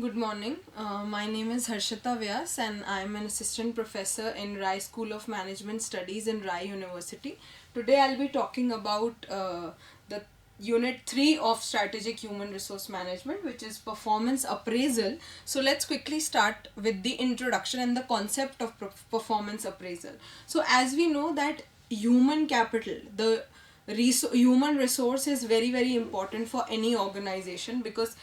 Good morning. My name is Harshita Vyas and I am an assistant professor in Rai School of Management Studies in Rai University. Today I'll be talking about the Unit 3 of Strategic Human Resource Management, which is Performance Appraisal. So let's quickly start with the introduction and the concept of performance appraisal. So as we know that human capital, the human resource is very important for any organization, because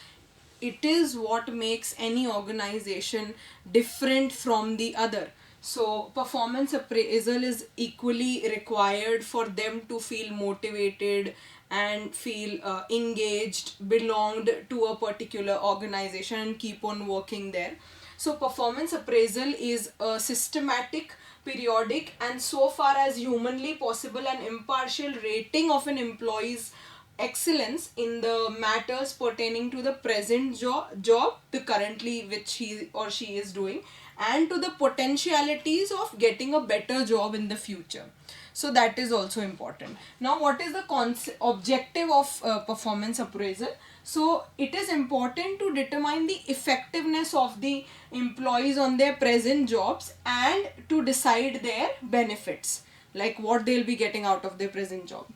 it is what makes any organization different from the other. So performance appraisal is equally required for them to feel motivated and feel engaged, belonged to a particular organization and keep on working there. So performance appraisal is a systematic, periodic, and so far as humanly possible an impartial rating of an employee's excellence in the matters pertaining to the present job the currently which he or she is doing, and to the potentialities of getting a better job in the future. So that is also important. Now, what is the objective of performance appraisal? So it is important to determine the effectiveness of the employees on their present jobs and to decide their benefits, like what they'll be getting out of their present job.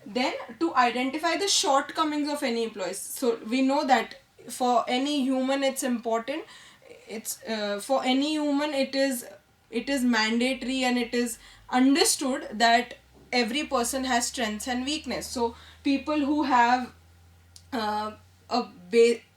Then to identify the shortcomings of any employees. So we know that for any human it's important. It's for any human it is mandatory and it is understood that every person has strengths and weakness. So people who have uh,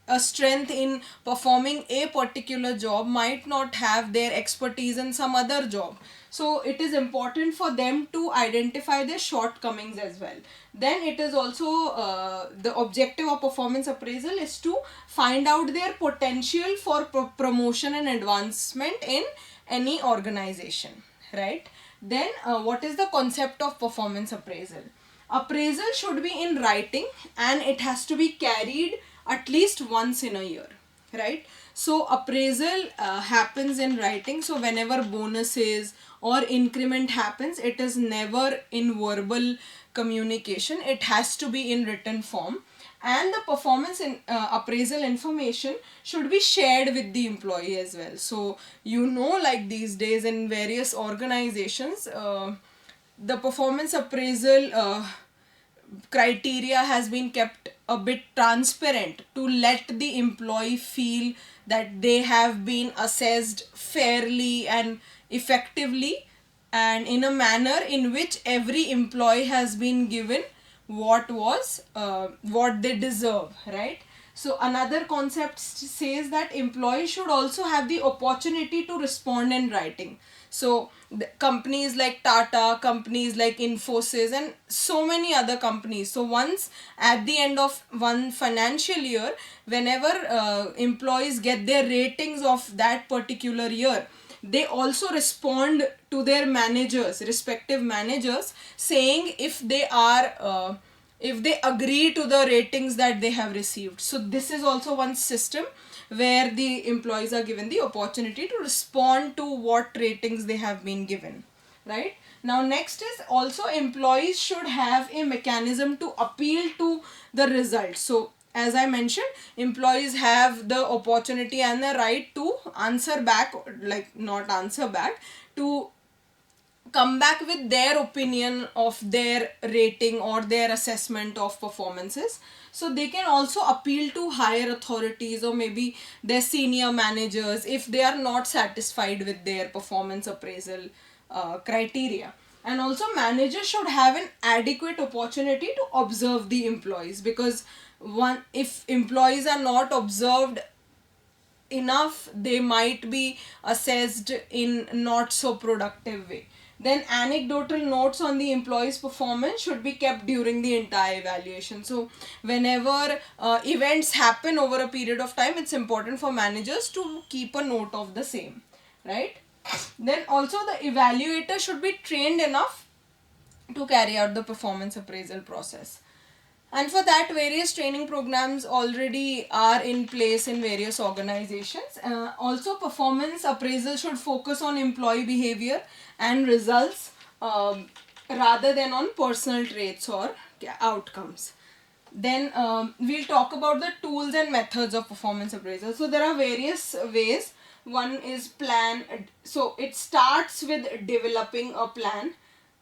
a strength in performing a particular job might not have their expertise in some other job. So it is important for them to identify their shortcomings as well. Then it is also the objective of performance appraisal is to find out their potential for promotion and advancement in any organization, right? Then what is the concept of performance appraisal? Appraisal should be in writing and it has to be carried at least once in a year, right? So appraisal happens in writing. So whenever bonuses or increment happens, it is never in verbal communication, it has to be in written form. And the performance in appraisal information should be shared with the employee as well. So like these days in various organizations, the performance appraisal criteria has been kept a bit transparent to let the employee feel that they have been assessed fairly and effectively, and in a manner in which every employee has been given what they deserve, right? So another concept says that employees should also have the opportunity to respond in writing. So companies like Tata, companies like Infosys, and so many other companies. So once at the end of one financial year, whenever employees get their ratings of that particular year, they also respond to their managers, respective managers, saying if they agree to the ratings that they have received. So this is also one system where the employees are given the opportunity to respond to what ratings they have been given, right? Now next is also employees should have a mechanism to appeal to the results. So as I mentioned, employees have the opportunity and the right to answer back, like not answer back, to come back with their opinion of their rating or their assessment of performances. So they can also appeal to higher authorities or maybe their senior managers if they are not satisfied with their performance appraisal criteria. And also managers should have an adequate opportunity to observe the employees, because if employees are not observed enough, they might be assessed in not so productive way. Then anecdotal notes on the employee's performance should be kept during the entire evaluation. So whenever events happen over a period of time, it's important for managers to keep a note of the same, right? Then also the evaluator should be trained enough to carry out the performance appraisal process. And for that, various training programs already are in place in various organizations. Also, performance appraisal should focus on employee behavior and results rather than on personal traits or outcomes. Then we'll talk about the tools and methods of performance appraisal. So there are various ways. One is plan. So it starts with developing a plan.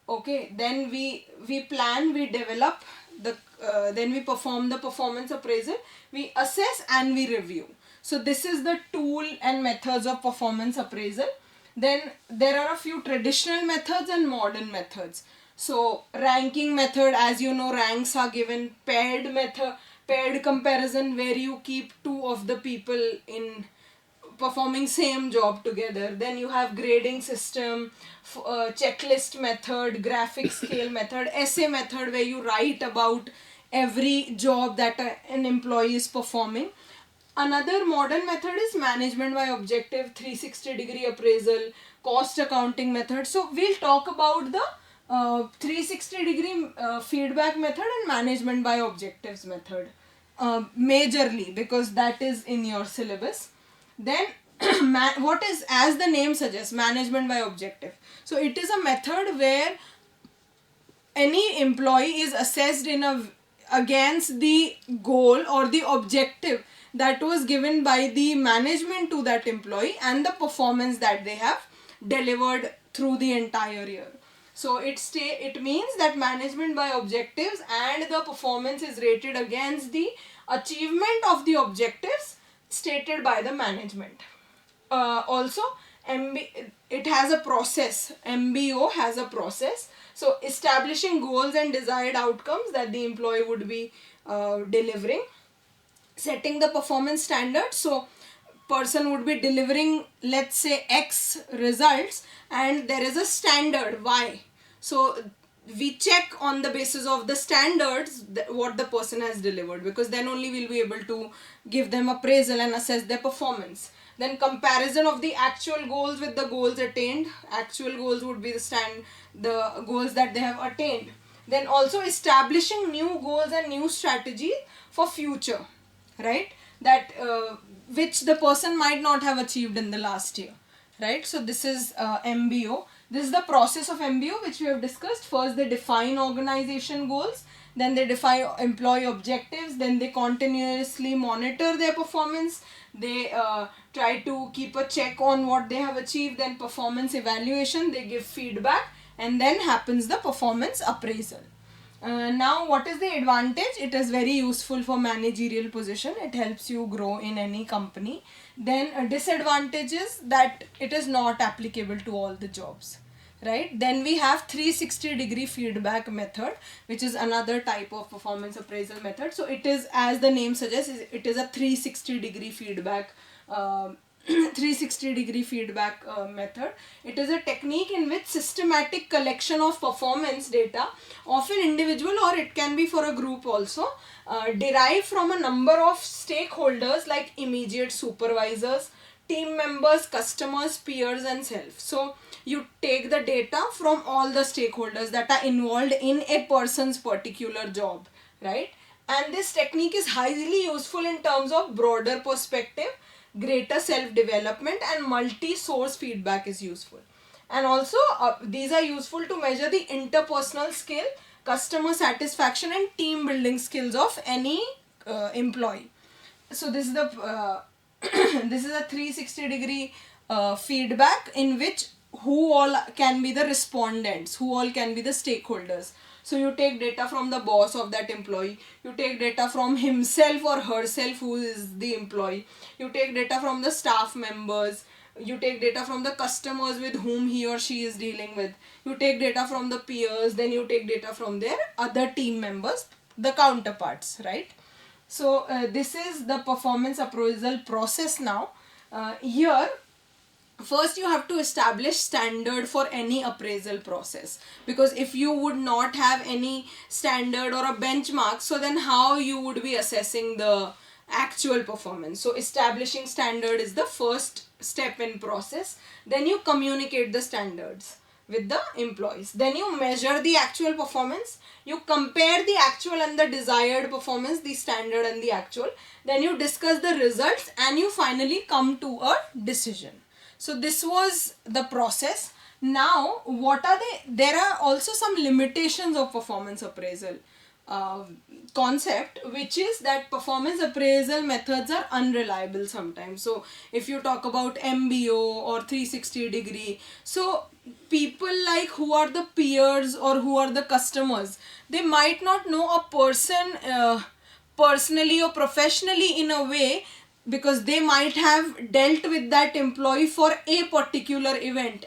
Okay, then we plan, we develop the then we perform the performance appraisal, we assess and we review. So this is the tool and methods of performance appraisal. Then there are a few traditional methods and modern methods. So ranking method, as you know, ranks are given. Paired method, paired comparison, where you keep two of the people in performing same job together. Then you have grading system, checklist method, graphic scale method, essay method, where you write about every job that an employee is performing. Another modern method is management by objective, 360-degree appraisal, cost accounting method. So we'll talk about the 360-degree feedback method and management by objectives method majorly, because that is in your syllabus. Then what is, as the name suggests, management by objective. So it is a method where any employee is assessed against the goal or the objective that was given by the management to that employee and the performance that they have delivered through the entire year. So it means that management by objectives and the performance is rated against the achievement of the objectives stated by the management. Also, it has a process. MBO has a process. So establishing goals and desired outcomes that the employee would be delivering. Setting the performance standard. So person would be delivering, let's say, X results, and there is a standard Y. So we check on the basis of the standards what the person has delivered, because then only we'll be able to give them appraisal and assess their performance. Then comparison of the actual goals with the goals attained. Actual goals would be the goals that they have attained. Then also establishing new goals and new strategy for future, right? That which the person might not have achieved in the last year, right? So this is MBO. This is the process of MBO which we have discussed. First they define organization goals, then they define employee objectives, then they continuously monitor their performance, they try to keep a check on what they have achieved, then performance evaluation, they give feedback, and then happens the performance appraisal. Now what is the advantage? It is very useful for managerial position. It helps you grow in any company. Then disadvantages, that it is not applicable to all the jobs, right? Then we have 360-degree feedback method, which is another type of performance appraisal method. So it is, as the name suggests, it is a 360-degree feedback 360-degree feedback method. It is a technique in which systematic collection of performance data, often individual or it can be for a group also, derived from a number of stakeholders like immediate supervisors, team members, customers, peers and self. So you take the data from all the stakeholders that are involved in a person's particular job, right? And this technique is highly useful in terms of broader perspective, greater self-development, and multi-source feedback is useful. And also these are useful to measure the interpersonal skill, customer satisfaction and team building skills of any employee. So this is the this is a 360-degree feedback in which who all can be the respondents, who all can be the stakeholders. So you take data from the boss of that employee, you take data from himself or herself who is the employee, you take data from the staff members, you take data from the customers with whom he or she is dealing with, you take data from the peers, then you take data from their other team members, the counterparts, right? So this is the performance appraisal process now. Here first you have to establish standard for any appraisal process, because if you would not have any standard or a benchmark, so then how you would be assessing the actual performance? So establishing standard is the first step in process. Then you communicate the standards with the employees, then you measure the actual performance, you compare the actual and the desired performance, the standard and the actual, then you discuss the results and you finally come to a decision. So this was the process. Now what are there are also some limitations of performance appraisal. uh, concept, which is that performance appraisal methods are unreliable sometimes. So if you talk about MBO or 360-degree, so people like who are the peers or who are the customers, they might not know a person personally or professionally in a way, because they might have dealt with that employee for a particular event,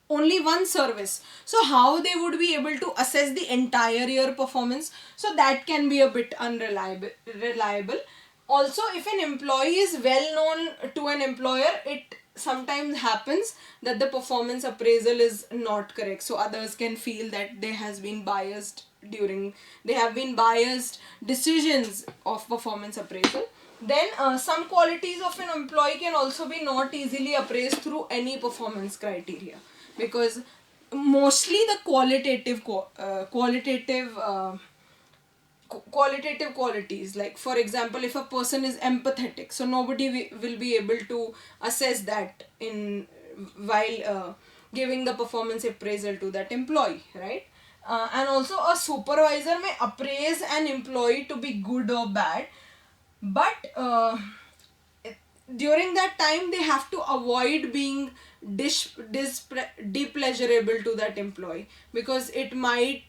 only one service. So how they would be able to assess the entire year performance? So that can be a bit unreliable. Also, if an employee is well known to an employer, it sometimes happens that the performance appraisal is not correct, so others can feel that there has been biased during they have been biased decisions of performance appraisal. Then some qualities of an employee can also be not easily appraised through any performance criteria, because mostly the qualitative qualities, like for example, if a person is empathetic, so nobody will be able to assess that in while giving the performance appraisal to that employee, right? And also a supervisor may appraise an employee to be good or bad, but during that time they have to avoid being depleasurable to that employee, because it might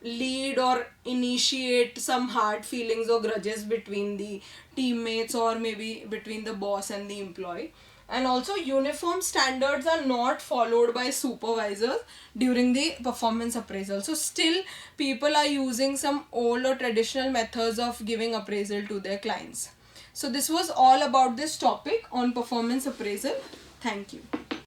lead or initiate some hard feelings or grudges between the teammates, or maybe between the boss and the employee. And also, uniform standards are not followed by supervisors during the performance appraisal. So still people are using some old or traditional methods of giving appraisal to their clients. So this was all about this topic on performance appraisal. Thank you.